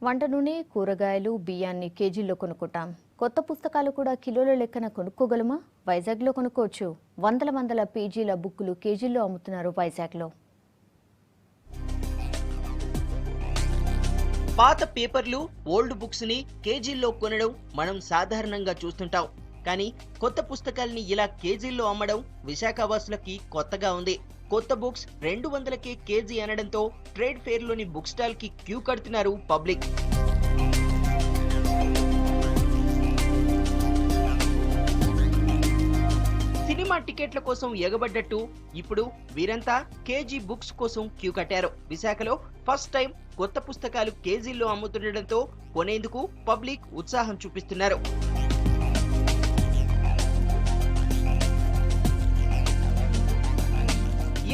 వంట నూనె, కూరగాయలు, బియ్యాన్ని కేజీల్లో కొనుక్కుంటాం. కొత్త పుస్తకాలు కూడా కిలోల లెక్కన కొనుక్కోగలమా? వైజాగ్లో కొనుక్కోవచ్చు. వందల పేజీల బుక్కులు కేజీల్లో అమ్ముతున్నారు వైజాగ్లో. పాత పేపర్లు, ఓల్డ్ బుక్స్ ని కేజీల్లో కొనడం మనం సాధారణంగా చూస్తుంటాం. కానీ కొత్త పుస్తకాల్ని ఇలా కేజీల్లో అమ్మడం విశాఖ వాసులకి కొత్తగా ఉంది. కొత్త బుక్స్ 200కే కేజీ అనడంతో ట్రేడ్ ఫేర్ లోని బుక్ స్టాల్ కి క్యూ కడుతున్నారు పబ్లిక్. సినిమా టికెట్ల కోసం ఎగబడ్డట్టు ఇప్పుడు వీరంతా కేజీ బుక్స్ కోసం క్యూ కట్టారు. విశాఖలో ఫస్ట్ టైం కొత్త పుస్తకాలు కేజీల్లో అమ్ముతుండటంతో కొనేందుకు పబ్లిక్ ఉత్సాహం చూపిస్తున్నారు.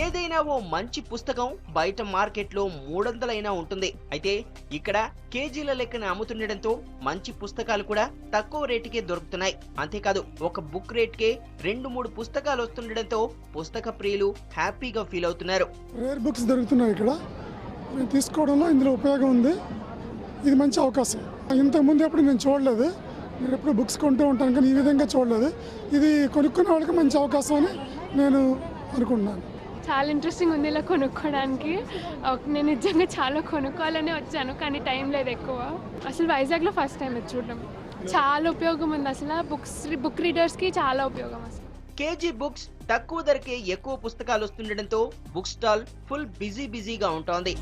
ఏదైనా ఓ మంచి పుస్తకం బయట మార్కెట్లో 300 అయినా ఉంటుంది. అయితే ఇక్కడ కేజీల లెక్కన అమ్ముతుండటంతో మంచి పుస్తకాలు కూడా తక్కువ రేటుకే దొరుకుతున్నాయి. అంతేకాదు ఒక బుక్ రేట్కే 2-3 పుస్తకాలు వస్తుండటంతో పుస్తక ప్రియులు హ్యాపీగా ఫీల్ అవుతున్నారు. రేర్ బుక్స్ దొరుకుతున్నాయి ఇక్కడ. నేను తీసుకోవడంలో ఇందులో ఉపయోగం ఉంది. ఇది మంచి అవకాశం. ఇంతకుముందు ఎప్పుడు నేను చూడలేదు. నేను ఎప్పుడు బుక్స్ కొంటూ ఉంటాను కానీ ఈ విధంగా చూడలేదు. ఇది కొనుక్కునే వాళ్ళకి మంచి అవకాశం అని నేను అనుకుంటున్నాను. చాలా ఇంట్రెస్టింగ్ ఉంది ఇలా కొనుక్కోవడానికి. నేను నిజంగా చాలా కొనుక్కోవాలనే వచ్చాను కానీ టైం లేదు ఎక్కువ. అసలు వైజాగ్లో ఫస్ట్ టైం ఇది చూడడం. చాలా ఉపయోగం ఉంది. అసలు బుక్ రీడర్స్కి చాలా ఉపయోగం. అసలు కేజీ బుక్స్ తక్కువ ధరకే ఎక్కువ పుస్తకాలు వస్తుండటంతో బుక్ స్టాల్ ఫుల్ బిజీగా ఉంటోంది.